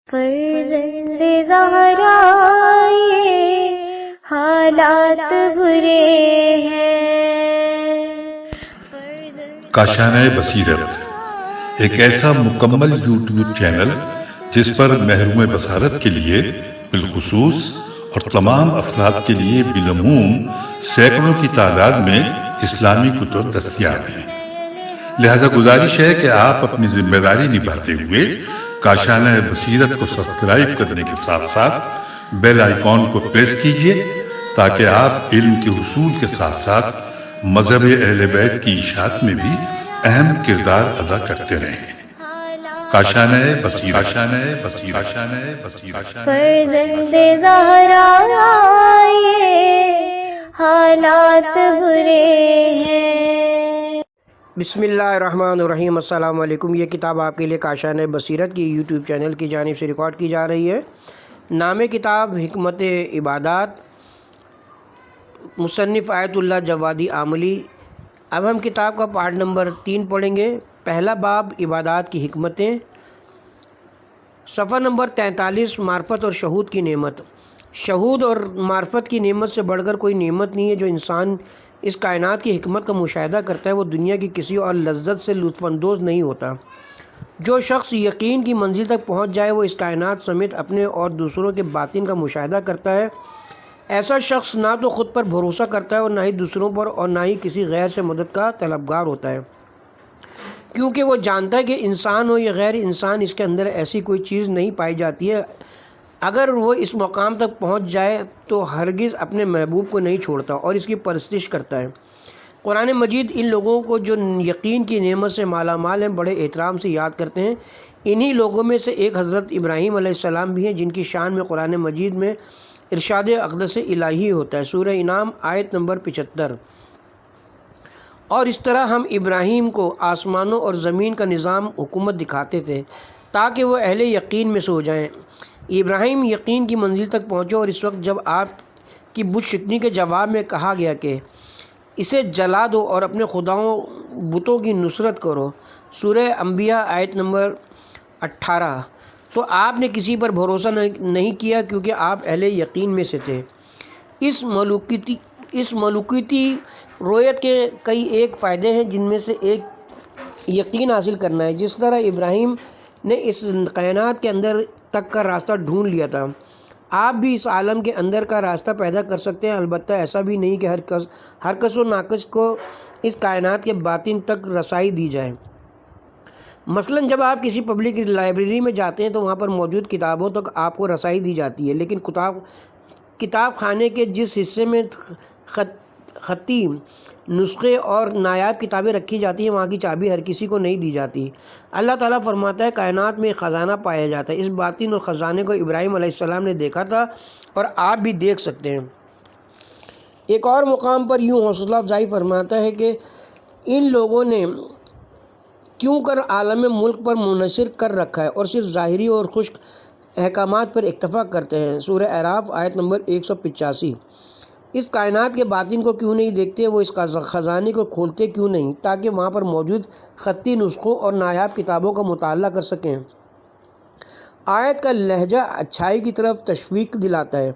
فرزند زہرا یہ حالات برے ہیں۔ کاشانہ بصیرت ایک ایسا مکمل یوٹیوب چینل جس پر محروم بصارت کے لیے بالخصوص اور تمام افراد کے لیے بالعموم سینکڑوں کی تعداد میں اسلامی کتب دستیاب ہیں۔ لہذا گزارش ہے کہ آپ اپنی ذمہ داری نبھاتے ہوئے کاشانہ بصیرت کو سبسکرائب کرنے کے ساتھ ساتھ بیل آئیکن کو پریس کیجیے تاکہ آپ علم کے حصول کے ساتھ ساتھ مذہب اہل بیت کی اشاعت میں بھی اہم کردار ادا کرتے رہیں۔ کاشانہ بصیرت۔ فرزند زہرا یہ حالات برے ہیں۔ بسم اللہ الرحمن الرحیم۔ السلام علیکم۔ یہ کتاب آپ کے لیے کاشانہ بصیرت کی یوٹیوب چینل کی جانب سے ریکارڈ کی جا رہی ہے۔ نام کتاب حکمت عبادات، مصنف آیت اللہ جوادی عاملی۔ اب ہم کتاب کا پارٹ نمبر 3 پڑھیں گے۔ پہلا باب عبادات کی حکمتیں، صفحہ نمبر 43، معرفت اور شہود کی نعمت۔ شہود اور معرفت کی نعمت سے بڑھ کر کوئی نعمت نہیں ہے۔ جو انسان اس کائنات کی حکمت کا مشاہدہ کرتا ہے وہ دنیا کی کسی اور لذت سے لطف اندوز نہیں ہوتا۔ جو شخص یقین کی منزل تک پہنچ جائے وہ اس کائنات سمیت اپنے اور دوسروں کے باطن کا مشاہدہ کرتا ہے۔ ایسا شخص نہ تو خود پر بھروسہ کرتا ہے اور نہ ہی دوسروں پر، اور نہ ہی کسی غیر سے مدد کا طلبگار ہوتا ہے، کیونکہ وہ جانتا ہے کہ انسان ہو یا غیر انسان اس کے اندر ایسی کوئی چیز نہیں پائی جاتی ہے۔ اگر وہ اس مقام تک پہنچ جائے تو ہرگز اپنے محبوب کو نہیں چھوڑتا اور اس کی پرستش کرتا ہے۔ قرآن مجید ان لوگوں کو جو یقین کی نعمت سے مالا مال ہیں بڑے احترام سے یاد کرتے ہیں۔ انہی لوگوں میں سے ایک حضرت ابراہیم علیہ السلام بھی ہیں، جن کی شان میں قرآن مجید میں ارشاد اقدس الہی ہوتا ہے۔ سورہ انعام آیت نمبر 75۔ اور اس طرح ہم ابراہیم کو آسمانوں اور زمین کا نظام حکومت دکھاتے تھے تاکہ وہ اہل یقین میں سے ہو جائیں۔ ابراہیم یقین کی منزل تک پہنچے، اور اس وقت جب آپ کی بت شکنی کے جواب میں کہا گیا کہ اسے جلا دو اور اپنے خداؤں بتوں کی نصرت کرو، سورہ انبیاء آیت نمبر 18، تو آپ نے کسی پر بھروسہ نہیں کیا کیونکہ آپ اہل یقین میں سے تھے۔ اس ملوکیتی رویت کے کئی ایک فائدے ہیں، جن میں سے ایک یقین حاصل کرنا ہے۔ جس طرح ابراہیم نے اس کائنات کے اندر تک کا راستہ ڈھونڈ لیا تھا، آپ بھی اس عالم کے اندر کا راستہ پیدا کر سکتے ہیں۔ البتہ ایسا بھی نہیں کہ ہر کس و ناکس کو اس کائنات کے باطن تک رسائی دی جائے۔ مثلا جب آپ کسی پبلک لائبریری میں جاتے ہیں تو وہاں پر موجود کتابوں تک آپ کو رسائی دی جاتی ہے، لیکن کتاب خانے کے جس حصے میں خطی نسخے اور نایاب کتابیں رکھی جاتی ہیں وہاں کی چابی ہر کسی کو نہیں دی جاتی۔ اللہ تعالیٰ فرماتا ہے کائنات میں ایک خزانہ پایا جاتا ہے۔ اس باطن اور خزانے کو ابراہیم علیہ السلام نے دیکھا تھا اور آپ بھی دیکھ سکتے ہیں۔ ایک اور مقام پر یوں حوصلہ افزائی فرماتا ہے کہ ان لوگوں نے کیوں کر عالم ملک پر منحصر کر رکھا ہے اور صرف ظاہری اور خشک احکامات پر اکتفا کرتے ہیں۔ سورہ اعراف آیت نمبر 185۔ اس کائنات کے باطن کو کیوں نہیں دیکھتے؟ وہ اس خزانے کو کھولتے کیوں نہیں تاکہ وہاں پر موجود خطی نسخوں اور نایاب کتابوں کا مطالعہ کر سکیں؟ آیت کا لہجہ اچھائی کی طرف تشویق دلاتا ہے۔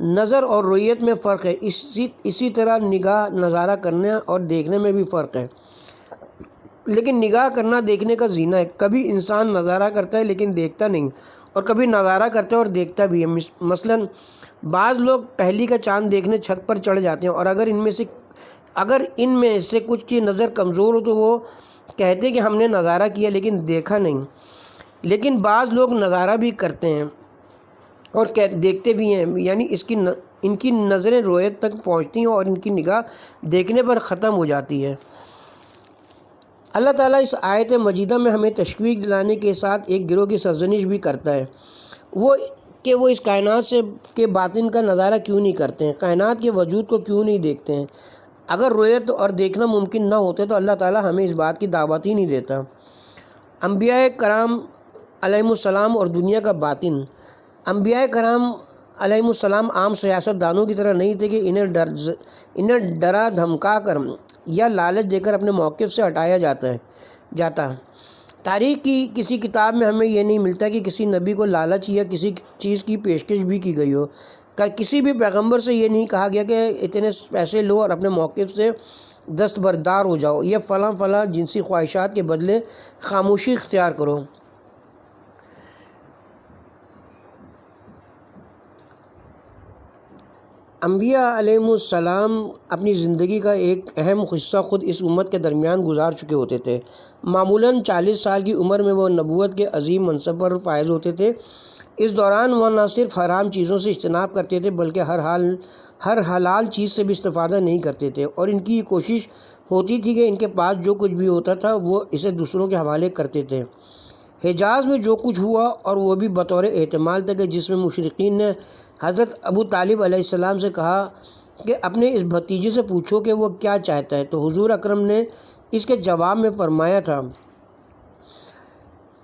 نظر اور رؤیت میں فرق ہے، اسی طرح نگاہ نظارہ کرنے اور دیکھنے میں بھی فرق ہے۔ لیکن نگاہ کرنا دیکھنے کا زینہ ہے۔ کبھی انسان نظارہ کرتا ہے لیکن دیکھتا نہیں، اور کبھی نظارہ کرتا ہے اور دیکھتا بھی ہے۔ مثلا بعض لوگ پہلی کا چاند دیکھنے چھت پر چڑھ جاتے ہیں، اور اگر ان میں سے کچھ کی نظر کمزور ہو تو وہ کہتے ہیں کہ ہم نے نظارہ کیا لیکن دیکھا نہیں۔ لیکن بعض لوگ نظارہ بھی کرتے ہیں اور دیکھتے بھی ہیں، یعنی ان کی نظریں رویت تک پہنچتی ہیں اور ان کی نگاہ دیکھنے پر ختم ہو جاتی ہے۔ اللہ تعالیٰ اس آیت مجیدہ میں ہمیں تشویق دلانے کے ساتھ ایک گروہ کی سرزنش بھی کرتا ہے، وہ اس کائنات کے باطن کا نظارہ کیوں نہیں کرتے ہیں، کائنات کے وجود کو کیوں نہیں دیکھتے ہیں۔ اگر رویت اور دیکھنا ممکن نہ ہوتے تو اللہ تعالیٰ ہمیں اس بات کی دعوت ہی نہیں دیتا۔ انبیاء کرام علیہ السلام اور دنیا کا باطن۔ انبیاء کرام علیہ السلام عام سیاست دانوں کی طرح نہیں تھے کہ انہیں ڈرا دھمکا کر یا لالچ دے کر اپنے موقف سے ہٹایا جاتا۔ تاریخ کی کسی کتاب میں ہمیں یہ نہیں ملتا کہ کسی نبی کو لالچ یا کسی چیز کی پیشکش بھی کی گئی ہو، کہ کسی بھی پیغمبر سے یہ نہیں کہا گیا کہ اتنے پیسے لو اور اپنے موقف سے دستبردار ہو جاؤ، یا فلاں فلاں جنسی خواہشات کے بدلے خاموشی اختیار کرو۔ انبیاء علیہم السلام اپنی زندگی کا ایک اہم حصہ خود اس امت کے درمیان گزار چکے ہوتے تھے۔ معمولاً 40 سال کی عمر میں وہ نبوت کے عظیم منصب پر فائز ہوتے تھے۔ اس دوران وہ نہ صرف حرام چیزوں سے اجتناب کرتے تھے بلکہ ہر حلال چیز سے بھی استفادہ نہیں کرتے تھے، اور ان کی یہ کوشش ہوتی تھی کہ ان کے پاس جو کچھ بھی ہوتا تھا وہ اسے دوسروں کے حوالے کرتے تھے۔ حجاز میں جو کچھ ہوا، اور وہ بھی بطور احتمال تھا، کہ جس میں مشرقین نے حضرت ابو طالب علیہ السلام سے کہا کہ اپنے اس بھتیجے سے پوچھو کہ وہ کیا چاہتا ہے، تو حضور اکرم نے اس کے جواب میں فرمایا تھا،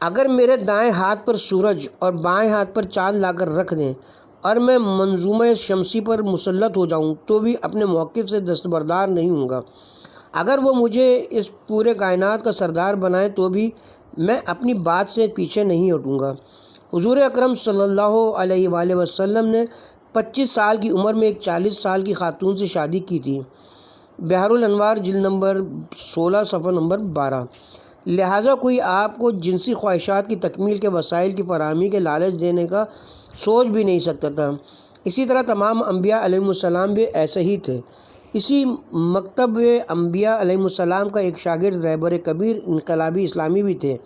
اگر میرے دائیں ہاتھ پر سورج اور بائیں ہاتھ پر چاند لا کر رکھ دیں اور میں منظومہ شمسی پر مسلط ہو جاؤں تو بھی اپنے موقف سے دستبردار نہیں ہوں گا۔ اگر وہ مجھے اس پورے کائنات کا سردار بنائیں تو بھی میں اپنی بات سے پیچھے نہیں ہٹوں گا۔ حضور اکرم صلی اللہ علیہ وآلہ وسلم نے 25 سال کی عمر میں ایک 40 سال کی خاتون سے شادی کی تھی۔ بحر الانوار جلد نمبر 16 صفحہ نمبر 12۔ لہٰذا کوئی آپ کو جنسی خواہشات کی تکمیل کے وسائل کی فراہمی کے لالچ دینے کا سوچ بھی نہیں سکتا تھا۔ اسی طرح تمام انبیاء علیہم السلام بھی ایسے ہی تھے۔ اسی مکتب انبیاء علیہم السلام کا ایک شاگرد رہبر کبیر انقلابی اسلامی بھی تھے۔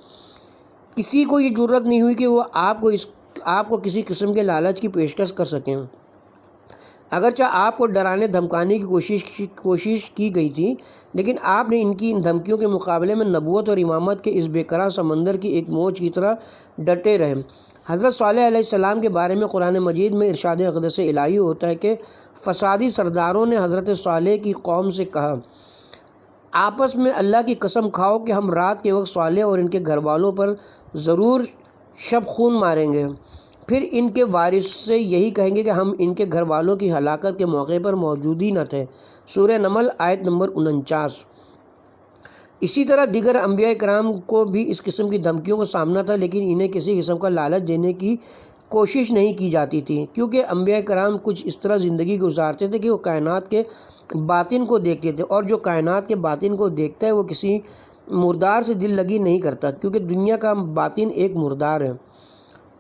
کسی کو یہ جرت نہیں ہوئی کہ وہ آپ کو کسی قسم کے لالچ کی پیشکش کر سکیں، اگرچہ آپ کو ڈرانے دھمکانے کی کوشش کی گئی تھی، لیکن آپ نے ان کی دھمکیوں کے مقابلے میں نبوت اور امامت کے اس بے قرار سمندر کی ایک موج کی طرح ڈٹے رہے۔ حضرت صالح علیہ السلام کے بارے میں قرآن مجید میں ارشاد اقدس الہی ہوتا ہے کہ فسادی سرداروں نے حضرت صالح کی قوم سے کہا، آپس میں اللہ کی قسم کھاؤ کہ ہم رات کے وقت صالح اور ان کے گھر والوں پر ضرور شب خون ماریں گے، پھر ان کے وارث سے یہی کہیں گے کہ ہم ان کے گھر والوں کی ہلاکت کے موقع پر موجود ہی نہ تھے۔ سورہ نمل آیت نمبر 49۔ اسی طرح دیگر انبیاء کرام کو بھی اس قسم کی دھمکیوں کا سامنا تھا، لیکن انہیں کسی قسم کا لالچ دینے کی کوشش نہیں کی جاتی تھی، کیونکہ انبیاء کرام کچھ اس طرح زندگی گزارتے تھے کہ وہ کائنات کے باطن کو دیکھتے تھے، اور جو کائنات کے باطن کو دیکھتا ہے وہ کسی مردار سے دل لگی نہیں کرتا، کیونکہ دنیا کا باطن ایک مردار ہے۔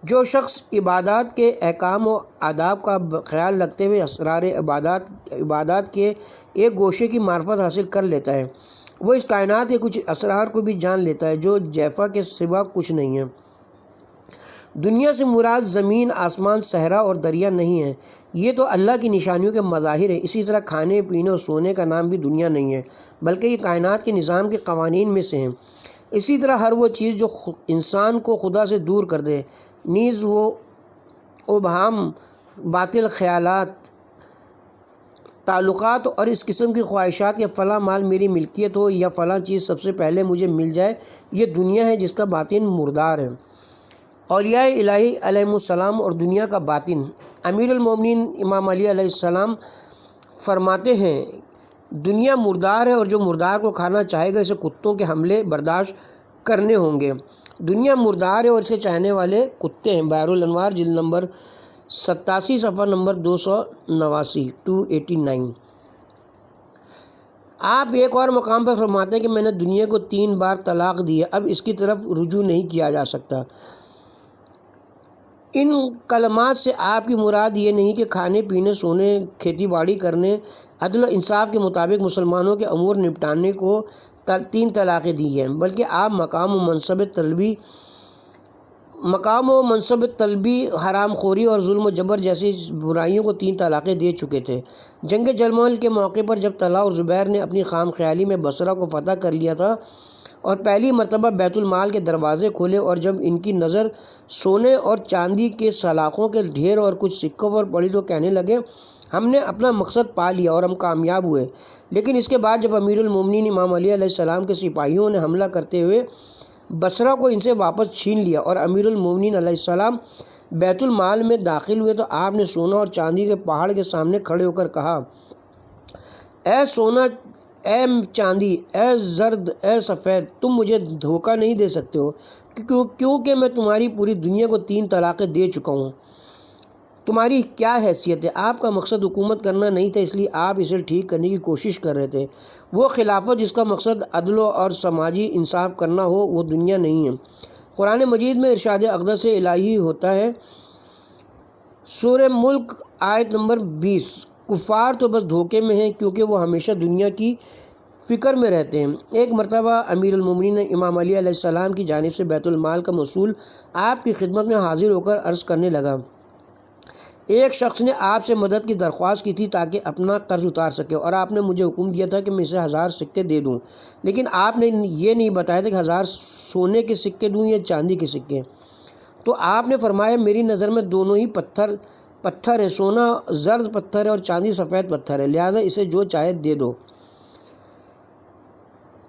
جو شخص عبادات کے احکام و آداب کا خیال رکھتے ہوئے اسرار عبادات کے ایک گوشے کی معرفت حاصل کر لیتا ہے، وہ اس کائنات کے کچھ اسرار کو بھی جان لیتا ہے جو جیفا کے سوا کچھ نہیں ہے۔ دنیا سے مراد زمین، آسمان، صحرا اور دریا نہیں ہے، یہ تو اللہ کی نشانیوں کے مظاہر ہیں۔ اسی طرح کھانے پینے اور سونے کا نام بھی دنیا نہیں ہے، بلکہ یہ کائنات کے نظام کے قوانین میں سے ہیں۔ اسی طرح ہر وہ چیز جو انسان کو خدا سے دور کر دے، نیز وہ ابہام، باطل خیالات، تعلقات اور اس قسم کی خواہشات، یا فلاں مال میری ملکیت ہو یا فلاں چیز سب سے پہلے مجھے مل جائے، یہ دنیا ہے جس کا باطن مردار ہے۔ اولیاء الہی علیہم السلام اور دنیا کا باطن۔ امیر المومنین امام علی علیہ السلام فرماتے ہیں، دنیا مردار ہے، اور جو مردار کو کھانا چاہے گا اسے کتوں کے حملے برداشت کرنے ہوں گے۔ دنیا مردار ہے اور اس کے چاہنے والے کتے ہیں۔ بحر الانوار جلد نمبر 87 صفحہ نمبر 289۔ آپ ایک اور مقام پر فرماتے ہیں کہ میں نے دنیا کو 3 بار طلاق دی ہے، اب اس کی طرف رجوع نہیں کیا جا سکتا۔ ان کلمات سے آپ کی مراد یہ نہیں کہ کھانے پینے، سونے، کھیتی باڑی کرنے، عدل و انصاف کے مطابق مسلمانوں کے امور نپٹانے کو 3 طلاقیں دی ہیں، بلکہ آپ مقام و منصب طلبی، حرام خوری اور ظلم و جبر جیسی برائیوں کو 3 طلاقیں دے چکے تھے۔ جنگ جمل کے موقع پر جب طلحہ اور زبیر نے اپنی خام خیالی میں بصرہ کو فتح کر لیا تھا اور پہلی مرتبہ بیت المال کے دروازے کھولے، اور جب ان کی نظر سونے اور چاندی کے سلاخوں کے ڈھیر اور کچھ سکوں پر پڑی تو کہنے لگے، ہم نے اپنا مقصد پا لیا اور ہم کامیاب ہوئے۔ لیکن اس کے بعد جب امیر المومنین امام علی علیہ السلام کے سپاہیوں نے حملہ کرتے ہوئے بصرہ کو ان سے واپس چھین لیا اور امیر المومنین علیہ السلام بیت المال میں داخل ہوئے، تو آپ نے سونا اور چاندی کے پہاڑ کے سامنے کھڑے ہو کر کہا، اے سونا اے چاندی، اے زرد، اے سفید، تم مجھے دھوکہ نہیں دے سکتے ہو، کیونکہ میں تمہاری پوری دنیا کو 3 طلاقیں دے چکا ہوں۔ تمہاری کیا حیثیت ہے؟ آپ کا مقصد حکومت کرنا نہیں تھا، اس لیے آپ اسے ٹھیک کرنے کی کوشش کر رہے تھے۔ وہ خلافت جس کا مقصد عدل اور سماجی انصاف کرنا ہو، وہ دنیا نہیں ہے۔ قرآن مجید میں ارشاد اقدس الہی ہوتا ہے، سورہ ملک آیت نمبر 20، کفار تو بس دھوکے میں ہیں کیونکہ وہ ہمیشہ دنیا کی فکر میں رہتے ہیں۔ ایک مرتبہ امیر المومنین امام علی علیہ السلام کی جانب سے بیت المال کا مسئول آپ کی خدمت میں حاضر ہو کر عرض کرنے لگا، ایک شخص نے آپ سے مدد کی درخواست کی تھی تاکہ اپنا قرض اتار سکے، اور آپ نے مجھے حکم دیا تھا کہ میں اسے 1000 سکے دے دوں، لیکن آپ نے یہ نہیں بتایا تھا کہ 1000 سونے کے سکے دوں یا چاندی کے سکے۔ تو آپ نے فرمایا، میری نظر میں دونوں ہی پتھر ہے، سونا زرد پتھر ہے اور چاندی سفید پتھر ہے، لہٰذا اسے جو چاہے دے دو۔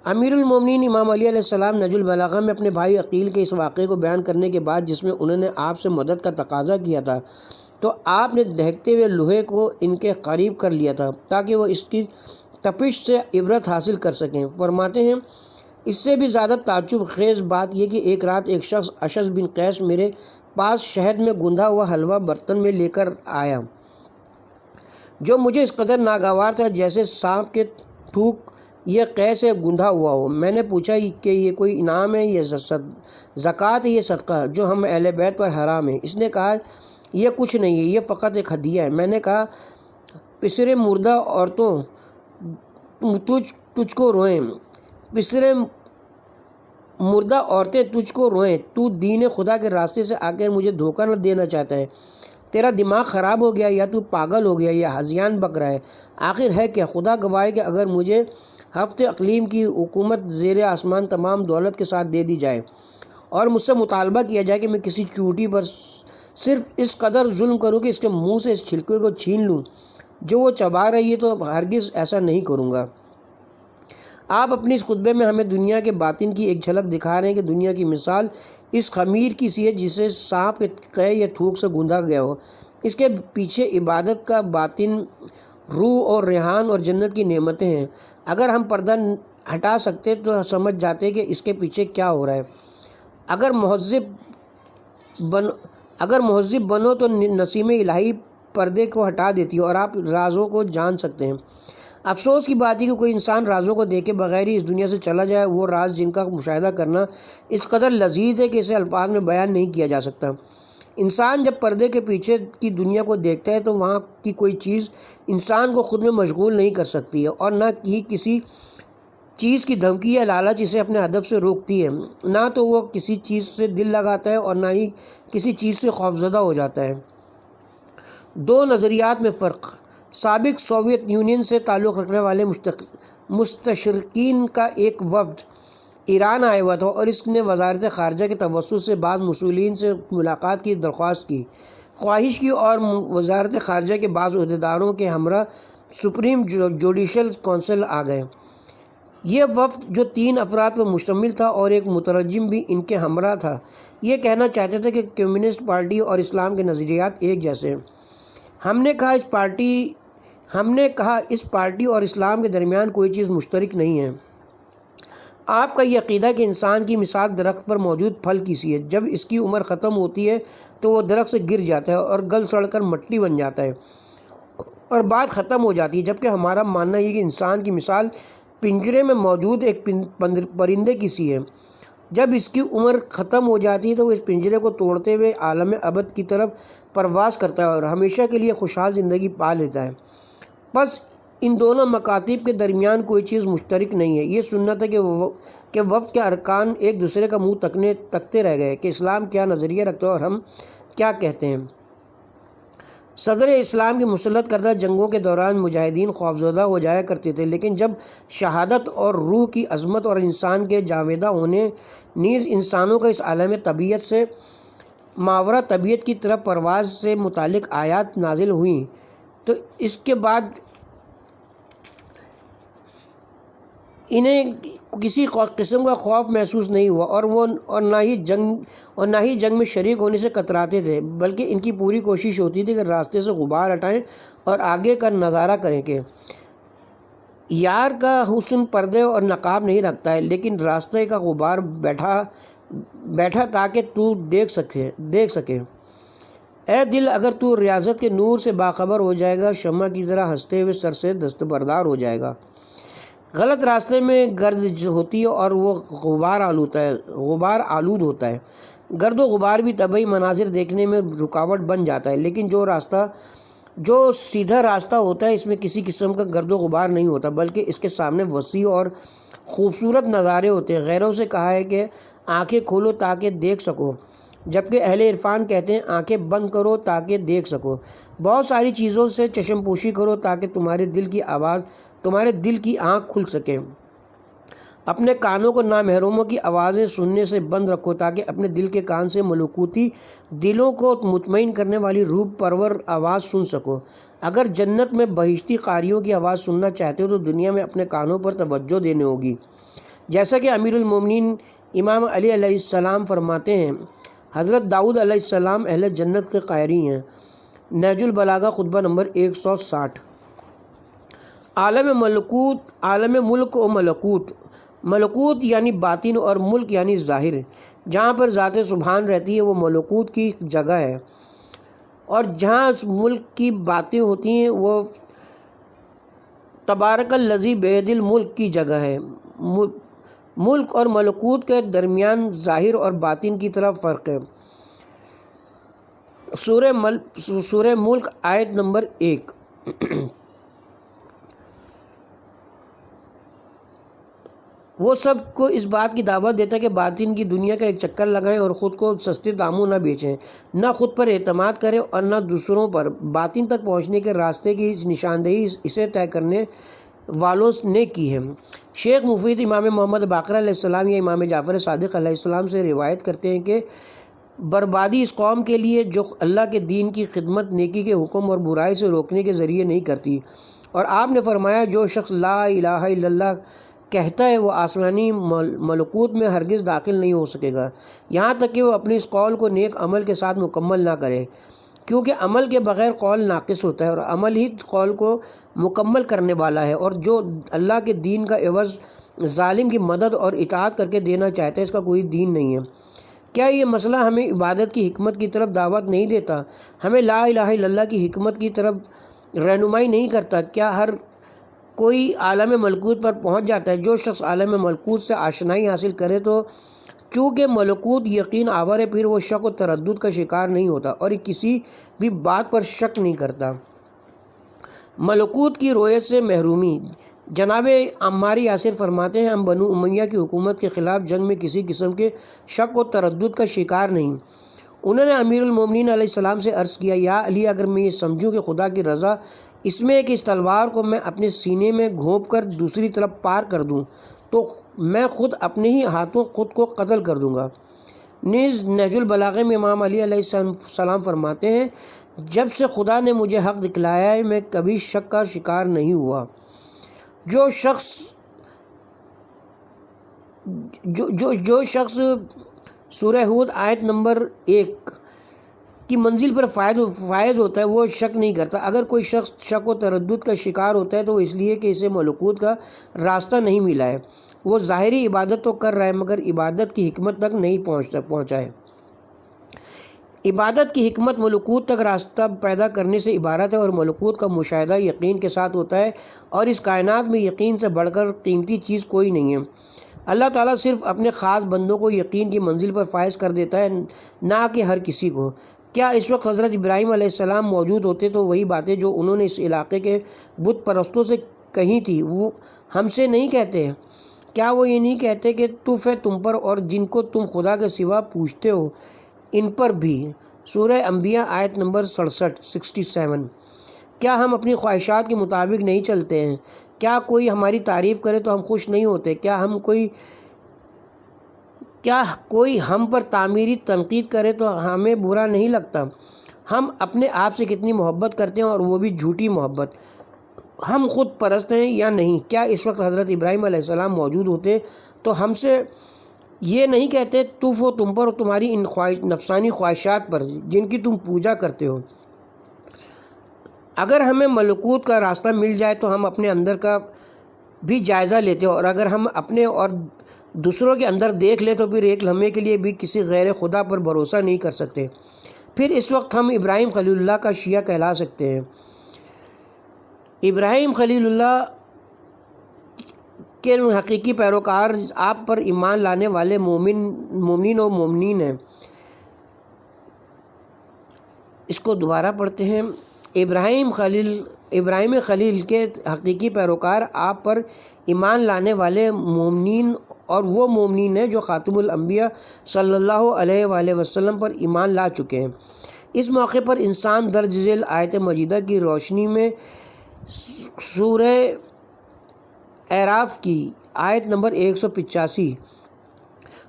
امیر المومنین امام علی علیہ السلام نہج البلاغہ میں اپنے بھائی عقیل کے اس واقعے کو بیان کرنے کے بعد، جس میں انہوں نے آپ سے مدد کا تقاضا کیا تھا، تو آپ نے دہکتے ہوئے لوہے کو ان کے قریب کر لیا تھا تاکہ وہ اس کی تپش سے عبرت حاصل کر سکیں۔ فرماتے ہیں، اس سے بھی زیادہ تعجب خیز بات یہ کہ ایک رات ایک شخص اشعث بن قیس میرے پاس شہد میں گندھا ہوا حلوہ برتن میں لے کر آیا، جو مجھے اس قدر ناگوار تھا جیسے سانپ کے تھوک یہ قیس سے گندھا ہوا ہو۔ میں نے پوچھا کہ یہ کوئی انعام ہے، یہ زکوٰۃ ہے، یہ صدقہ جو ہم اہل بیت پر حرام ہے؟ اس نے کہا، یہ کچھ نہیں ہے، یہ فقط ایک ہدیہ ہے۔ میں نے کہا، پسرے مردہ عورتوں تجھ کو روئیں، پسرے مردہ عورتیں تجھ کو روئیں، تو دین خدا کے راستے سے آ کر مجھے دھوکہ نہ دینا چاہتا ہے؟ تیرا دماغ خراب ہو گیا، یا تو پاگل ہو گیا، یا ہذیان بک رہا ہے؟ آخر ہے کہ خدا گواہ ہے کہ اگر مجھے ہفت اقلیم کی حکومت زیر آسمان تمام دولت کے ساتھ دے دی جائے اور مجھ سے مطالبہ کیا جائے کہ میں کسی چوٹی پر صرف اس قدر ظلم کروں کہ اس کے منہ سے اس چھلکے کو چھین لوں جو وہ چبا رہی ہے، تو ہرگز ایسا نہیں کروں گا۔ آپ اپنی اس خطبے میں ہمیں دنیا کے باطن کی ایک جھلک دکھا رہے ہیں کہ دنیا کی مثال اس خمیر کی سی ہے جسے سانپ کے قے یا تھوک سے گوندھا گیا ہو۔ اس کے پیچھے عبادت کا باطن، روح اور ریحان اور جنت کی نعمتیں ہیں۔ اگر ہم پردہ ہٹا سکتے تو سمجھ جاتے کہ اس کے پیچھے کیا ہو رہا ہے۔ اگر مہذب بنو تو نسیم الہی پردے کو ہٹا دیتی ہے اور آپ رازوں کو جان سکتے ہیں۔ افسوس کی بات ہے کہ کوئی انسان رازوں کو دیکھے بغیر ہی اس دنیا سے چلا جائے، وہ راز جن کا مشاہدہ کرنا اس قدر لذیذ ہے کہ اسے الفاظ میں بیان نہیں کیا جا سکتا۔ انسان جب پردے کے پیچھے کی دنیا کو دیکھتا ہے تو وہاں کی کوئی چیز انسان کو خود میں مشغول نہیں کر سکتی ہے، اور نہ ہی کسی چیز کی دھمکی یا لالچ اسے اپنے ہدف سے روکتی ہے۔ نہ تو وہ کسی چیز سے دل لگاتا ہے اور نہ ہی کسی چیز سے خوفزدہ ہو جاتا ہے۔ دو نظریات میں فرق۔ سابق سوویت یونین سے تعلق رکھنے والے مستشرقین کا ایک وفد ایران آیا ہوا تھا، اور اس نے وزارت خارجہ کے توسط سے بعض مسئولین سے ملاقات کی درخواست کی، خواہش کی، اور وزارت خارجہ کے بعض عہدیداروں کے ہمراہ سپریم جوڈیشل کونسل آ گئے۔ یہ وفد جو 3 افراد پر مشتمل تھا اور ایک مترجم بھی ان کے ہمراہ تھا، یہ کہنا چاہتے تھے کہ کمیونسٹ پارٹی اور اسلام کے نظریات ایک جیسے ہیں۔ ہم نے کہا اس پارٹی اور اسلام کے درمیان کوئی چیز مشترک نہیں ہے۔ آپ کا یہ عقیدہ کہ انسان کی مثال درخت پر موجود پھل کی سی ہے، جب اس کی عمر ختم ہوتی ہے تو وہ درخت سے گر جاتا ہے اور گل سڑ کر مٹی بن جاتا ہے اور بات ختم ہو جاتی ہے، جبکہ ہمارا ماننا یہ کہ انسان کی مثال پنجرے میں موجود ایک پرندے کی سی ہے۔ جب اس کی عمر ختم ہو جاتی ہے تو وہ اس پنجرے کو توڑتے ہوئے عالم ابد کی طرف پرواز کرتا ہے اور ہمیشہ کے لیے خوشحال زندگی پا لیتا ہے۔ بس ان دونوں مکاتب کے درمیان کوئی چیز مشترک نہیں ہے۔ یہ سنت ہے کہ وفد کے ارکان ایک دوسرے کا منہ تکتے رہ گئے کہ اسلام کیا نظریہ رکھتا ہے اور ہم کیا کہتے ہیں۔ صدر اسلام کی مسلط کردہ جنگوں کے دوران مجاہدین خوفزدہ ہو جایا کرتے تھے، لیکن جب شہادت اور روح کی عظمت اور انسان کے جاویدہ ہونے نیز انسانوں کا اس عالم طبیعت سے ماورا طبیعت کی طرف پرواز سے متعلق آیات نازل ہوئیں، تو اس کے بعد انہیں کسی قسم کا خوف محسوس نہیں ہوا، اور نہ ہی جنگ میں شریک ہونے سے کتراتے تھے، بلکہ ان کی پوری کوشش ہوتی تھی کہ راستے سے غبار ہٹائیں اور آگے کا نظارہ کریں کہ یار کا حسن پردے اور نقاب نہیں رکھتا ہے، لیکن راستے کا غبار بیٹھا تاکہ تو دیکھ سکے۔ اے دل، اگر تو ریاضت کے نور سے باخبر ہو جائے گا، شمع کی طرح ہنستے ہوئے سر سے دستبردار ہو جائے گا۔ غلط راستے میں گرد ہوتی ہے اور وہ غبار آلود ہوتا ہے۔ گرد و غبار بھی طبعی مناظر دیکھنے میں رکاوٹ بن جاتا ہے، لیکن جو سیدھا راستہ ہوتا ہے اس میں کسی قسم کا گرد و غبار نہیں ہوتا، بلکہ اس کے سامنے وسیع اور خوبصورت نظارے ہوتے ہیں۔ غیروں سے کہا ہے کہ آنکھیں کھولو تاکہ دیکھ سکو، جبکہ اہل عرفان کہتے ہیں آنکھیں بند کرو تاکہ دیکھ سکو۔ بہت ساری چیزوں سے چشم پوشی کرو تاکہ تمہارے دل کی آنکھ کھل سکے۔ اپنے کانوں کو نامحرموں کی آوازیں سننے سے بند رکھو تاکہ اپنے دل کے کان سے ملکوتی دلوں کو مطمئن کرنے والی روح پرور آواز سن سکو۔ اگر جنت میں بہشتی قاریوں کی آواز سننا چاہتے ہو تو دنیا میں اپنے کانوں پر توجہ دینے ہوگی۔ جیسا کہ امیر المومنین امام علی علیہ السلام فرماتے ہیں، حضرت داؤد علیہ السلام اہل جنت کے قاری ہیں۔ نہج البلاغہ خطبہ نمبر 160۔ عالم ملک و ملکوت۔ ملکوت یعنی باطن اور ملک یعنی ظاہر۔ جہاں پر ذات سبحان رہتی ہے وہ ملکوت کی جگہ ہے، اور جہاں ملک کی باتیں ہوتی ہیں وہ تبارک الذی بیدہ الملک کی جگہ ہے۔ ملک اور ملکوت کے درمیان ظاہر اور باطن کی طرف فرق ہے۔ سورہ ملک آیت نمبر 1۔ وہ سب کو اس بات کی دعوت دیتا ہے کہ باطن کی دنیا کا ایک چکر لگائیں اور خود کو سستے داموں نہ بیچیں، نہ خود پر اعتماد کریں اور نہ دوسروں پر۔ باطن تک پہنچنے کے راستے کی نشاندہی اسے طے کرنے والوں نے کی ہے۔ شیخ مفید امام محمد باقر علیہ السلام یا امام جعفر صادق علیہ السلام سے روایت کرتے ہیں کہ بربادی اس قوم کے لیے جو اللہ کے دین کی خدمت نیکی کے حکم اور برائی سے روکنے کے ذریعے نہیں کرتی، اور آپ نے فرمایا جو شخص لا الہ الا اللہ کہتا ہے وہ آسمانی ملکوت میں ہرگز داخل نہیں ہو سکے گا یہاں تک کہ وہ اپنے اس قول کو نیک عمل کے ساتھ مکمل نہ کرے، کیونکہ عمل کے بغیر قول ناقص ہوتا ہے اور عمل ہی قول کو مکمل کرنے والا ہے، اور جو اللہ کے دین کا عوض ظالم کی مدد اور اطاعت کر کے دینا چاہتا ہے اس کا کوئی دین نہیں ہے۔ کیا یہ مسئلہ ہمیں عبادت کی حکمت کی طرف دعوت نہیں دیتا؟ ہمیں لا الہ الا اللہ کی حکمت کی طرف رہنمائی نہیں کرتا؟ کیا ہر کوئی عالم ملکوت پر پہنچ جاتا ہے؟ جو شخص عالم ملکوت سے آشنائی حاصل کرے تو چونکہ ملکوت یقین آور ہے، پھر وہ شک و تردد کا شکار نہیں ہوتا اور کسی بھی بات پر شک نہیں کرتا۔ ملکوت کی رویت سے محرومی۔ جناب عمار یاسر فرماتے ہیں ہم بنو امیہ کی حکومت کے خلاف جنگ میں کسی قسم کے شک و تردد کا شکار نہیں۔ انہوں نے امیر المومنین علیہ السلام سے عرض کیا، یا علی، اگر میں یہ سمجھوں کہ خدا کی رضا اس میں ہے کہ اس تلوار کو میں اپنے سینے میں گھونپ کر دوسری طرف پار کر دوں تو میں خود اپنے ہی ہاتھوں خود کو قتل کر دوں گا۔ نیز نہج البلاغہ میں امام علی علیہ السلام فرماتے ہیں جب سے خدا نے مجھے حق دکھلایا ہے میں کبھی شک کا شکار نہیں ہوا۔ جو شخص سورہ ہود آیت نمبر 1 کی منزل پر فائز ہوتا ہے وہ شک نہیں کرتا۔ اگر کوئی شخص شک و تردد کا شکار ہوتا ہے تو اس لیے کہ اسے ملکوت کا راستہ نہیں ملا ہے۔ وہ ظاہری عبادت تو کر رہا ہے مگر عبادت کی حکمت تک نہیں پہنچا ہے۔ عبادت کی حکمت ملکوت تک راستہ پیدا کرنے سے عبارت ہے، اور ملکوت کا مشاہدہ یقین کے ساتھ ہوتا ہے، اور اس کائنات میں یقین سے بڑھ کر قیمتی چیز کوئی نہیں ہے۔ اللہ تعالیٰ صرف اپنے خاص بندوں کو یقین کی منزل پر فائز کر دیتا ہے، نہ کہ ہر کسی کو۔ کیا اس وقت حضرت ابراہیم علیہ السلام موجود ہوتے تو وہی باتیں جو انہوں نے اس علاقے کے بت پرستوں سے کہی تھی وہ ہم سے نہیں کہتے؟ کیا وہ یہ نہیں کہتے کہ طف ہے تم پر اور جن کو تم خدا کے سوا پوچھتے ہو ان پر بھی؟ سورہ انبیاء آیت نمبر 67۔ کیا ہم اپنی خواہشات کے مطابق نہیں چلتے ہیں؟ کیا کوئی ہماری تعریف کرے تو ہم خوش نہیں ہوتے؟ کیا کوئی ہم پر تعمیری تنقید کرے تو ہمیں برا نہیں لگتا؟ ہم اپنے آپ سے کتنی محبت کرتے ہیں، اور وہ بھی جھوٹی محبت۔ ہم خود پرست ہیں یا نہیں؟ کیا اس وقت حضرت ابراہیم علیہ السلام موجود ہوتے تو ہم سے یہ نہیں کہتے طف ہو تم پر اور تمہاری ان نفسانی خواہشات پر جن کی تم پوجا کرتے ہو؟ اگر ہمیں ملکوت کا راستہ مل جائے تو ہم اپنے اندر کا بھی جائزہ لیتے اور اگر ہم اپنے اور دوسروں کے اندر دیکھ لیں تو پھر ایک لمحے کے لیے بھی کسی غیر خدا پر بھروسہ نہیں کر سکتے، پھر اس وقت ہم ابراہیم خلیل اللہ کا شیعہ کہلا سکتے ہیں۔ ابراہیم خلیل اللہ کے حقیقی پیروکار آپ پر ایمان لانے والے مومنین و مومنین ہیں۔ اس کو دوبارہ پڑھتے ہیں۔ ابراہیم خلیل کے حقیقی پیروکار آپ پر ایمان لانے والے مومنین اور وہ مومنین ہیں جو خاتم الانبیاء صلی اللہ علیہ وآلہ وسلم پر ایمان لا چکے ہیں۔ اس موقع پر انسان درج ذیل آیت مجیدہ کی روشنی میں سورہ اعراف کی آیت نمبر 185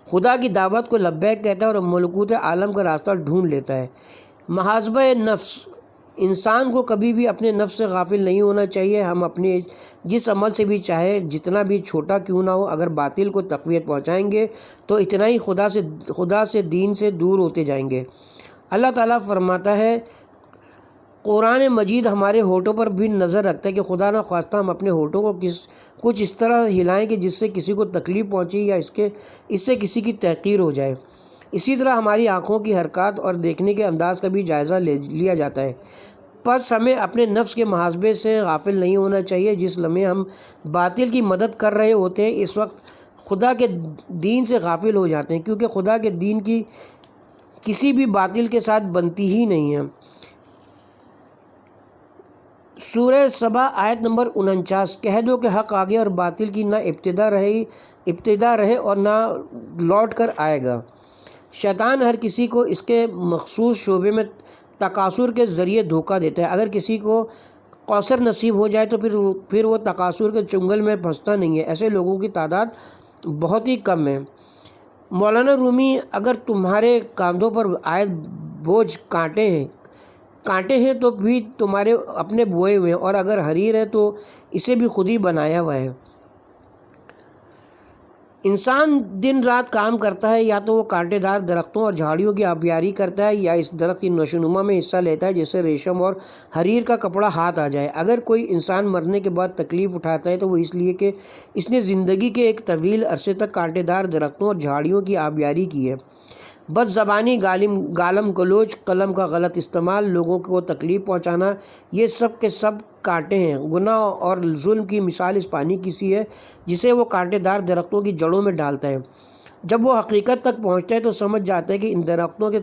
خدا کی دعوت کو لبیک کہتا ہے اور ملکوت عالم کا راستہ ڈھونڈ لیتا ہے۔ محاسبہ نفس، انسان کو کبھی بھی اپنے نفس سے غافل نہیں ہونا چاہیے۔ ہم اپنے جس عمل سے بھی چاہے جتنا بھی چھوٹا کیوں نہ ہو، اگر باطل کو تقویت پہنچائیں گے تو اتنا ہی خدا سے دین سے دور ہوتے جائیں گے۔ اللہ تعالیٰ فرماتا ہے، قرآن مجید ہمارے ہونٹوں پر بھی نظر رکھتا ہے کہ خدا نہ خواستہ ہم اپنے ہونٹوں کو کچھ اس طرح ہلائیں کہ جس سے کسی کو تکلیف پہنچے یا اس سے کسی کی تحقیر ہو جائے۔ اسی طرح ہماری آنکھوں کی حرکات اور دیکھنے کے انداز کا بھی جائزہ لیا جاتا ہے۔ پس ہمیں اپنے نفس کے محاسبے سے غافل نہیں ہونا چاہیے۔ جس لمحے ہم باطل کی مدد کر رہے ہوتے ہیں اس وقت خدا کے دین سے غافل ہو جاتے ہیں، کیونکہ خدا کے دین کی کسی بھی باطل کے ساتھ بنتی ہی نہیں ہے۔ سورہ سبا آیت نمبر 49 کہہ دو کہ حق آگے اور باطل کی نہ ابتدا رہے اور نہ لوٹ کر آئے گا۔ شیطان ہر کسی کو اس کے مخصوص شعبے میں تکاثر کے ذریعے دھوکہ دیتا ہے۔ اگر کسی کو کوثر نصیب ہو جائے تو پھر وہ تکاثر کے چنگل میں پھنستا نہیں ہے۔ ایسے لوگوں کی تعداد بہت ہی کم ہے۔ مولانا رومی، اگر تمہارے کاندھوں پر عائد بوجھ کانٹے ہیں تو بھی تمہارے اپنے بوئے ہوئے ہیں، اور اگر حریر ہے تو اسے بھی خود ہی بنایا ہوا ہے۔ انسان دن رات کام کرتا ہے، یا تو وہ کانٹے دار درختوں اور جھاڑیوں کی آبیاری کرتا ہے یا اس درخت کی نشوونما میں حصہ لیتا ہے جس سے ریشم اور حریر کا کپڑا ہاتھ آ جائے۔ اگر کوئی انسان مرنے کے بعد تکلیف اٹھاتا ہے تو وہ اس لیے کہ اس نے زندگی کے ایک طویل عرصے تک کانٹے دار درختوں اور جھاڑیوں کی آبیاری کی ہے۔ بد زبانی، گالم گلوچ، قلم کا غلط استعمال، لوگوں کو تکلیف پہنچانا، یہ سب کے سب کانٹے ہیں۔ گناہ اور ظلم کی مثال اس پانی کی سی ہے جسے وہ کانٹے دار درختوں کی جڑوں میں ڈالتا ہے۔ جب وہ حقیقت تک پہنچتا ہے تو سمجھ جاتا ہے کہ ان درختوں کے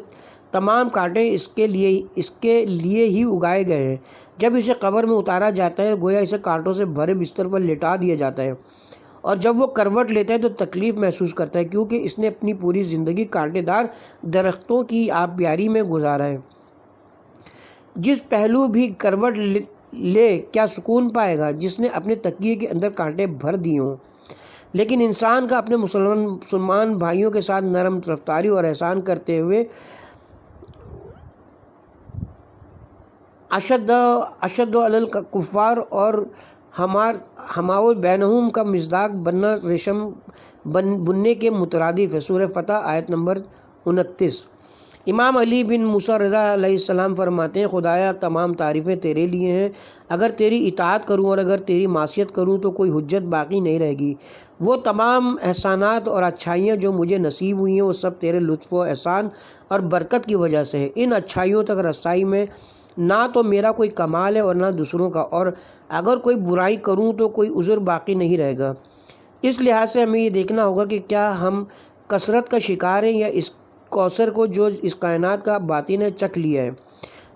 تمام کانٹے اس کے لیے ہی اگائے گئے ہیں۔ جب اسے قبر میں اتارا جاتا ہے گویا اسے کانٹوں سے بھرے بستر پر لٹا دیا جاتا ہے، اور جب وہ کروٹ لیتا ہے تو تکلیف محسوس کرتا ہے، کیونکہ اس نے اپنی پوری زندگی کانٹے دار درختوں کی آبیاری میں گزارا ہے۔ جس پہلو بھی کروٹ لے کیا سکون پائے گا جس نے اپنے تکیے کے اندر کانٹے بھر دیے ہوں۔ لیکن انسان کا اپنے مسلمان بھائیوں کے ساتھ نرم رفتاری اور احسان کرتے ہوئے اشد علی الکفار اور ہماؤ بینہم کا مصداق بننا ریشم بننے کے مترادف ہے۔ سورہ فتح آیت نمبر 29۔ امام علی بن موسیٰ رضا علیہ السلام فرماتے ہیں، خدایا تمام تعریفیں تیرے لیے ہیں، اگر تیری اطاعت کروں اور اگر تیری معصیت کروں تو کوئی حجت باقی نہیں رہے گی۔ وہ تمام احسانات اور اچھائیاں جو مجھے نصیب ہوئی ہیں وہ سب تیرے لطف و احسان اور برکت کی وجہ سے ہے۔ ان اچھائیوں تک رسائی میں نہ تو میرا کوئی کمال ہے اور نہ دوسروں کا، اور اگر کوئی برائی کروں تو کوئی عذر باقی نہیں رہے گا۔ اس لحاظ سے ہمیں یہ دیکھنا ہوگا کہ کیا ہم کثرت کا شکار ہیں یا اس کوثر کو جو اس کائنات کا باطن نے چکھ لیا ہے۔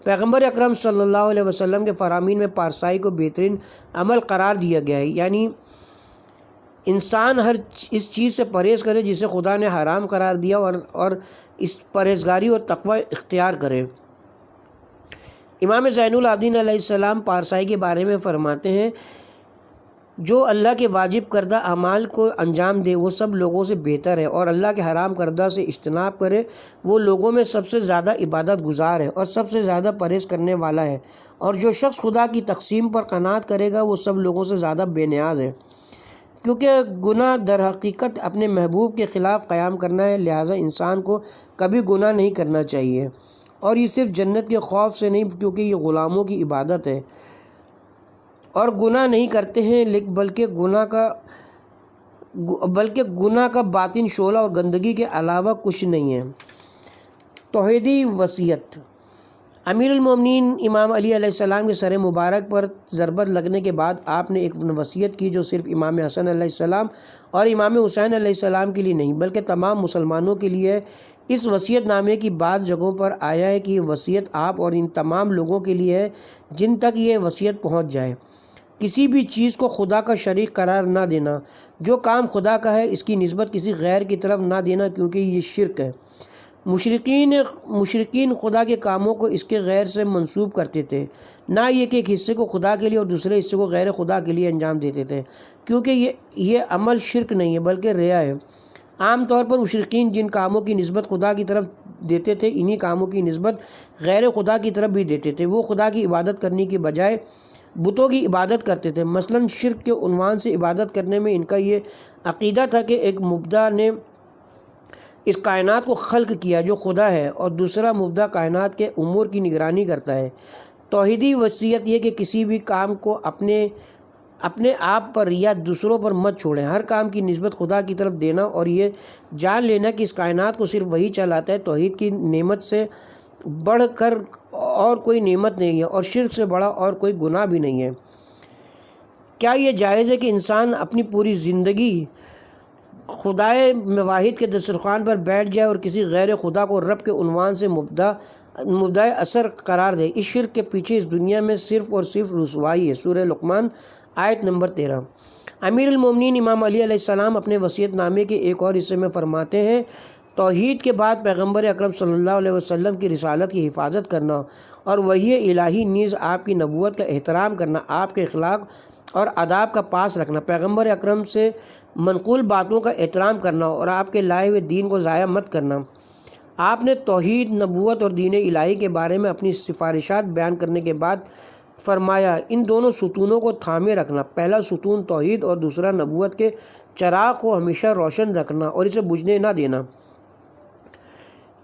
پیغمبر اکرم صلی اللہ علیہ وسلم کے فرامین میں پارسائی کو بہترین عمل قرار دیا گیا ہے، یعنی انسان اس چیز سے پرہیز کرے جسے خدا نے حرام قرار دیا اور اس پرہیزگاری اور تقوی اختیار کرے۔ امام زین العابدین علیہ السلام پارسائی کے بارے میں فرماتے ہیں، جو اللہ کے واجب کردہ اعمال کو انجام دے وہ سب لوگوں سے بہتر ہے، اور اللہ کے حرام کردہ سے اجتناب کرے وہ لوگوں میں سب سے زیادہ عبادت گزار ہے اور سب سے زیادہ پرہیز کرنے والا ہے، اور جو شخص خدا کی تقسیم پر قناعت کرے گا وہ سب لوگوں سے زیادہ بے نیاز ہے۔ کیونکہ گناہ در حقیقت اپنے محبوب کے خلاف قیام کرنا ہے، لہٰذا انسان کو کبھی گناہ نہیں کرنا چاہیے، اور یہ صرف جنت کے خوف سے نہیں کیونکہ یہ غلاموں کی عبادت ہے، اور گناہ نہیں کرتے ہیں، بلکہ گناہ کا باطن شعلہ اور گندگی کے علاوہ کچھ نہیں ہے۔ توحیدی وصیت۔ امیر المومنین امام علی علیہ السلام کے سر مبارک پر ضربت لگنے کے بعد آپ نے ایک وصیت کی جو صرف امام حسن علیہ السلام اور امام حسین علیہ السلام کے لیے نہیں بلکہ تمام مسلمانوں کے لیے ہے۔ اس وصیت نامے کی بعض جگہوں پر آیا ہے کہ یہ وصیت آپ اور ان تمام لوگوں کے لیے ہے جن تک یہ وصیت پہنچ جائے۔ کسی بھی چیز کو خدا کا شریک قرار نہ دینا، جو کام خدا کا ہے اس کی نسبت کسی غیر کی طرف نہ دینا کیونکہ یہ شرک ہے۔ مشرکین خدا کے کاموں کو اس کے غیر سے منسوب کرتے تھے، نہ یہ کہ ایک حصے کو خدا کے لیے اور دوسرے حصے کو غیر خدا کے لیے انجام دیتے تھے، کیونکہ یہ عمل شرک نہیں ہے بلکہ ریا ہے۔ عام طور پر مشرکین جن کاموں کی نسبت خدا کی طرف دیتے تھے انہی کاموں کی نسبت غیر خدا کی طرف بھی دیتے تھے۔ وہ خدا کی عبادت کرنے کی بجائے بتوں کی عبادت کرتے تھے۔ مثلا شرک کے عنوان سے عبادت کرنے میں ان کا یہ عقیدہ تھا کہ ایک مبدع نے اس کائنات کو خلق کیا جو خدا ہے اور دوسرا مبدع کائنات کے امور کی نگرانی کرتا ہے۔ توحیدی وصیت یہ کہ کسی بھی کام کو اپنے آپ پر یا دوسروں پر مت چھوڑیں، ہر کام کی نسبت خدا کی طرف دینا اور یہ جان لینا کہ اس کائنات کو صرف وہی چلاتا ہے۔ توحید کی نعمت سے بڑھ کر اور کوئی نعمت نہیں ہے اور شرک سے بڑا اور کوئی گناہ بھی نہیں ہے۔ کیا یہ جائز ہے کہ انسان اپنی پوری زندگی خدائے واحد کے دسترخوان پر بیٹھ جائے اور کسی غیر خدا کو رب کے عنوان سے مبدع اثر قرار دے؟ اس شرک کے پیچھے اس دنیا میں صرف اور صرف رسوائی ہے۔ سورہ لقمان آیت نمبر 13۔ امیر المومنین امام علی علیہ السلام اپنے وصیت نامے کے ایک اور حصے میں فرماتے ہیں، توحید کے بعد پیغمبر اکرم صلی اللہ علیہ وسلم کی رسالت کی حفاظت کرنا اور وحی الہی نیز آپ کی نبوت کا احترام کرنا، آپ کے اخلاق اور آداب کا پاس رکھنا، پیغمبر اکرم سے منقول باتوں کا احترام کرنا اور آپ کے لائے ہوئے دین کو ضائع مت کرنا۔ آپ نے توحید، نبوت اور دین الہی کے بارے میں اپنی سفارشات بیان کرنے کے بعد فرمایا، ان دونوں ستونوں کو تھامے رکھنا، پہلا ستون توحید اور دوسرا نبوت کے چراغ کو ہمیشہ روشن رکھنا اور اسے بجھنے نہ دینا۔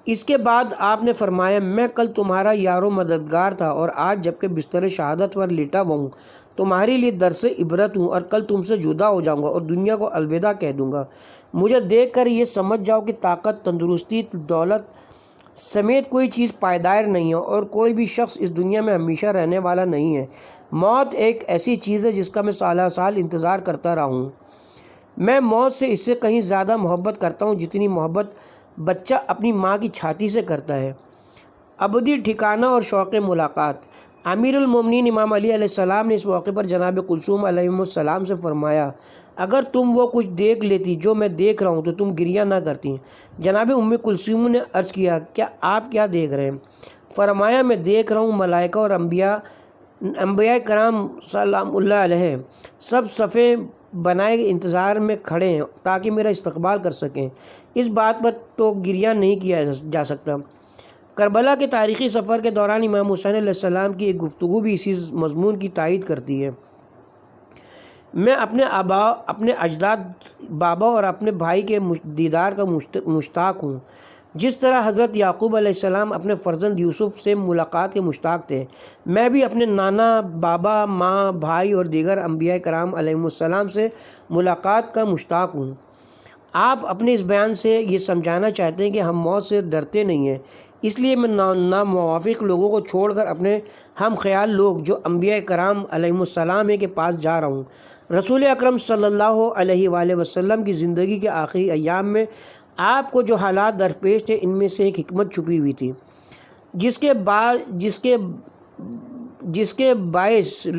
اس کے بعد آپ نے فرمایا، میں کل تمہارا یار و مددگار تھا اور آج جب کہ بستر شہادت پر لیٹا ہوا ہوں تمہارے لیے درس عبرت ہوں، اور کل تم سے جدا ہو جاؤں گا اور دنیا کو الوداع کہہ دوں گا۔ مجھے دیکھ کر یہ سمجھ جاؤ کہ طاقت، تندرستی، دولت سمیت کوئی چیز پائیدار نہیں ہے اور کوئی بھی شخص اس دنیا میں ہمیشہ رہنے والا نہیں ہے۔ موت ایک ایسی چیز ہے جس کا میں سالہ سال انتظار کرتا رہا ہوں۔ میں موت سے اس سے کہیں زیادہ محبت کرتا ہوں جتنی محبت بچہ اپنی ماں کی چھاتی سے کرتا ہے۔ ابدی ٹھکانہ اور شوق ملاقات۔ امیر المومنین امام علی علیہ السلام نے اس موقع پر جناب کلثوم علیہ السلام سے فرمایا، اگر تم وہ کچھ دیکھ لیتی جو میں دیکھ رہا ہوں تو تم گریہ نہ کرتی۔ جناب ام کلثوم نے عرض کیا، آپ کیا دیکھ رہے ہیں؟ فرمایا، میں دیکھ رہا ہوں ملائکہ اور انبیاء کرام سلام اللہ علیہ سب صفیں بنائے انتظار میں کھڑے ہیں تاکہ میرا استقبال کر سکیں۔ اس بات پر تو گریہ نہیں کیا جا سکتا۔ کربلا کے تاریخی سفر کے دوران امام حسین علیہ السلام کی ایک گفتگو بھی اسی مضمون کی تائید کرتی ہے۔ میں اپنے اجداد بابا اور اپنے بھائی کے دیدار کا مشتاق ہوں، جس طرح حضرت یعقوب علیہ السلام اپنے فرزند یوسف سے ملاقات کے مشتاق تھے۔ میں بھی اپنے نانا، بابا، ماں، بھائی اور دیگر انبیاء کرام علیہ السلام سے ملاقات کا مشتاق ہوں۔ آپ اپنے اس بیان سے یہ سمجھانا چاہتے ہیں کہ ہم موت سے ڈرتے نہیں ہیں، اس لیے میں ناموافق لوگوں کو چھوڑ کر اپنے ہم خیال لوگ جو انبیاء کرام علیہ السلام کے پاس جا رہا ہوں۔ رسول اکرم صلی اللہ علیہ وآلہ وسلم کی زندگی کے آخری ایام میں آپ کو جو حالات درپیش تھے ان میں سے ایک حکمت چھپی ہوئی تھی جس کے بعض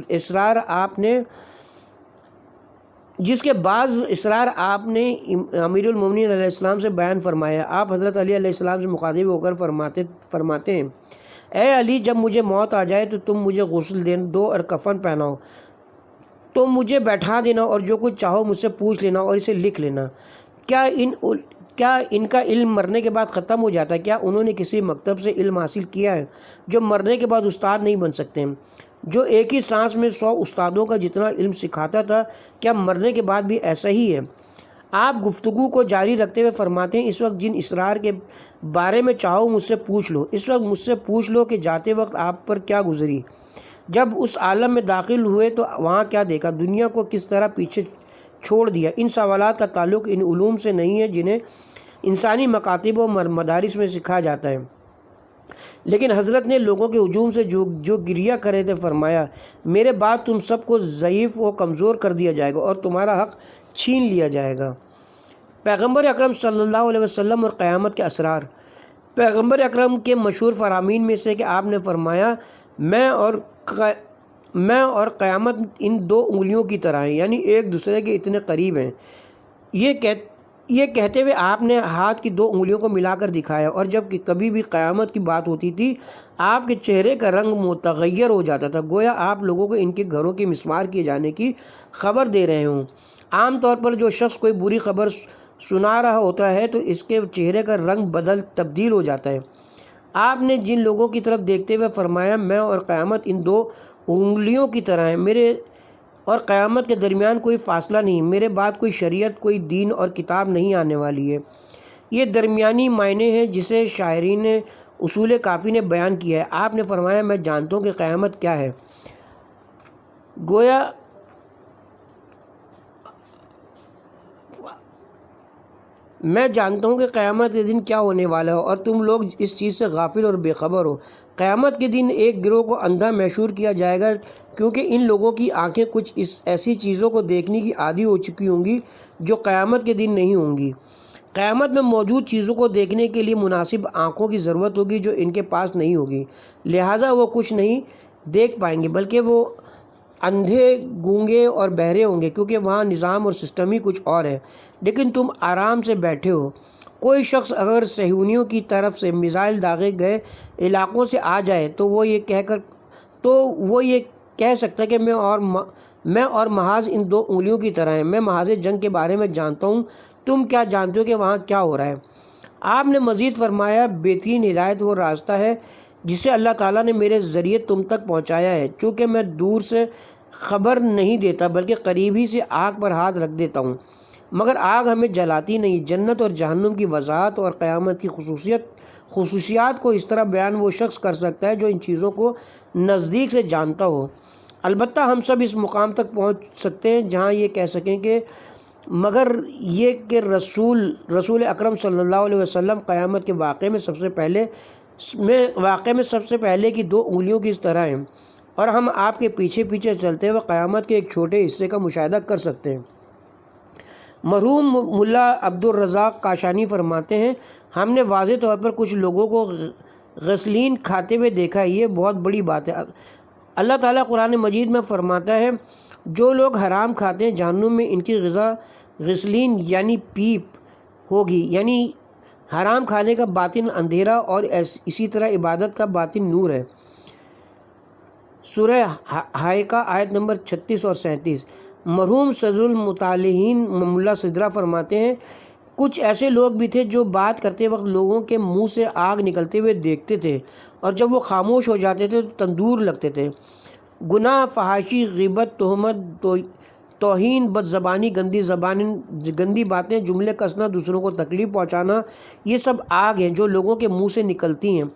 اسرار آپ نے امیر المومنین علیہ السلام سے بیان فرمایا۔ آپ حضرت علی علیہ السلام سے مخاطب ہو کر فرماتے ہیں، اے علی، جب مجھے موت آ جائے تو تم مجھے غسل دو اور کفن پہناؤ، تم مجھے بیٹھا دینا اور جو کچھ چاہو مجھ سے پوچھ لینا اور اسے لکھ لینا۔ کیا ان کا علم مرنے کے بعد ختم ہو جاتا ہے؟ کیا انہوں نے کسی مکتب سے علم حاصل کیا ہے جو مرنے کے بعد استاد نہیں بن سکتے؟ جو ایک ہی سانس میں 100 استادوں کا جتنا علم سکھاتا تھا، کیا مرنے کے بعد بھی ایسا ہی ہے؟ آپ گفتگو کو جاری رکھتے ہوئے فرماتے ہیں، اس وقت جن اسرار کے بارے میں چاہو مجھ سے پوچھ لو، اس وقت مجھ سے پوچھ لو کہ جاتے وقت آپ پر کیا گزری۔ جب اس عالم میں داخل ہوئے تو وہاں کیا دیکھا، دنیا کو کس طرح پیچھے چھوڑ دیا۔ ان سوالات کا تعلق ان علوم سے نہیں ہے جنہیں انسانی مکاتب و مدارس میں سکھایا جاتا ہے، لیکن حضرت نے لوگوں کے ہجوم سے جو گریہ کرے تھے فرمایا، میرے بعد تم سب کو ضعیف و کمزور کر دیا جائے گا اور تمہارا حق چھین لیا جائے گا۔ پیغمبر اکرم صلی اللہ علیہ وسلم اور قیامت کے اسرار۔ پیغمبر اکرم کے مشہور فرامین میں سے کہ آپ نے فرمایا، میں اور قیامت ان دو انگلیوں کی طرح ہیں، یعنی ایک دوسرے کے اتنے قریب ہیں۔ یہ کہتے ہوئے آپ نے ہاتھ کی دو انگلیوں کو ملا کر دکھایا، اور جب کبھی بھی قیامت کی بات ہوتی تھی آپ کے چہرے کا رنگ متغیر ہو جاتا تھا، گویا آپ لوگوں کو ان کے گھروں کی مسمار کیے جانے کی خبر دے رہے ہوں۔ عام طور پر جو شخص کوئی بری خبر سنا رہا ہوتا ہے تو اس کے چہرے کا رنگ تبدیل ہو جاتا ہے۔ آپ نے جن لوگوں کی طرف دیکھتے ہوئے فرمایا، میں اور قیامت ان دو انگلیوں کی طرح ہیں، میرے اور قیامت کے درمیان کوئی فاصلہ نہیں، میرے بعد کوئی شریعت، کوئی دین اور کتاب نہیں آنے والی ہے۔ یہ درمیانی معنی ہے جسے شاعرین اصول کافی نے بیان کیا ہے۔ آپ نے فرمایا، میں جانتا ہوں کہ قیامت کیا ہے، گویا میں جانتا ہوں کہ قیامت کے دن کیا ہونے والا ہے، اور تم لوگ اس چیز سے غافل اور بے خبر ہو۔ قیامت کے دن ایک گروہ کو اندھا محشور کیا جائے گا، کیونکہ ان لوگوں کی آنکھیں کچھ ایسی چیزوں کو دیکھنے کی عادی ہو چکی ہوں گی جو قیامت کے دن نہیں ہوں گی۔ قیامت میں موجود چیزوں کو دیکھنے کے لیے مناسب آنکھوں کی ضرورت ہوگی جو ان کے پاس نہیں ہوگی، لہٰذا وہ کچھ نہیں دیکھ پائیں گے، بلکہ وہ اندھے، گونگے اور بہرے ہوں گے، کیونکہ وہاں نظام اور سسٹم ہی کچھ اور ہے۔ لیکن تم آرام سے بیٹھے ہو۔ کوئی شخص اگر صہیونیوں کی طرف سے میزائل داغے گئے علاقوں سے آ جائے تو وہ یہ کہہ سکتا ہے کہ میں اور محاذ ان دو انگلیوں کی طرح ہیں، میں محاذ جنگ کے بارے میں جانتا ہوں، تم کیا جانتے ہو کہ وہاں کیا ہو رہا ہے؟ آپ نے مزید فرمایا، بہترین ہدایت وہ راستہ ہے جسے اللہ تعالیٰ نے میرے ذریعے تم تک پہنچایا ہے، چونکہ میں دور سے خبر نہیں دیتا بلکہ قریب ہی سے آگ پر ہاتھ رکھ دیتا ہوں، مگر آگ ہمیں جلاتی نہیں۔ جنت اور جہنم کی وضاحت اور قیامت کی خصوصیات کو اس طرح بیان وہ شخص کر سکتا ہے جو ان چیزوں کو نزدیک سے جانتا ہو۔ البتہ ہم سب اس مقام تک پہنچ سکتے ہیں جہاں یہ کہہ سکیں کہ مگر یہ کہ رسول اکرم صلی اللہ علیہ وسلم قیامت کے واقعے میں سب سے پہلے کی دو انگلیوں کی اس طرح ہیں، اور ہم آپ کے پیچھے پیچھے چلتے ہوئے قیامت کے ایک چھوٹے حصے کا مشاہدہ کر سکتے ہیں۔ مرحوم ملا عبدالرزاق کاشانی فرماتے ہیں، ہم نے واضح طور پر کچھ لوگوں کو غسلین کھاتے ہوئے دیکھا ہے، یہ بہت بڑی بات ہے۔ اللہ تعالیٰ قرآن مجید میں فرماتا ہے، جو لوگ حرام کھاتے ہیں جہنم میں ان کی غذا غسلین یعنی پیپ ہوگی، یعنی حرام کھانے کا باطن اندھیرا اور اسی طرح عبادت کا باطن نور ہے۔ سورہ حائقہ آیت نمبر 36 اور 37۔ مرحوم صدر المطالعین ملا سدرہ فرماتے ہیں، کچھ ایسے لوگ بھی تھے جو بات کرتے وقت لوگوں کے منہ سے آگ نکلتے ہوئے دیکھتے تھے، اور جب وہ خاموش ہو جاتے تھے تو تندور لگتے تھے۔ گناہ، فحاشی، غیبت، تہمت، توہین، بد زبانی، گندی باتیں، جملے کسنا، دوسروں کو تکلیف پہنچانا، یہ سب آگ ہیں جو لوگوں کے منہ سے نکلتی ہیں۔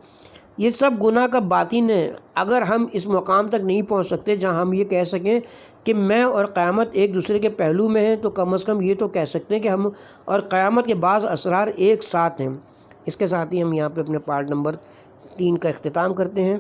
یہ سب گناہ کا باطن ہے۔ اگر ہم اس مقام تک نہیں پہنچ سکتے جہاں ہم یہ کہہ سکیں کہ میں اور قیامت ایک دوسرے کے پہلو میں ہیں، تو کم از کم یہ تو کہہ سکتے ہیں کہ ہم اور قیامت کے بعض اسرار ایک ساتھ ہیں۔ اس کے ساتھ ہی ہم یہاں پہ اپنے پارٹ نمبر 3 کا اختتام کرتے ہیں۔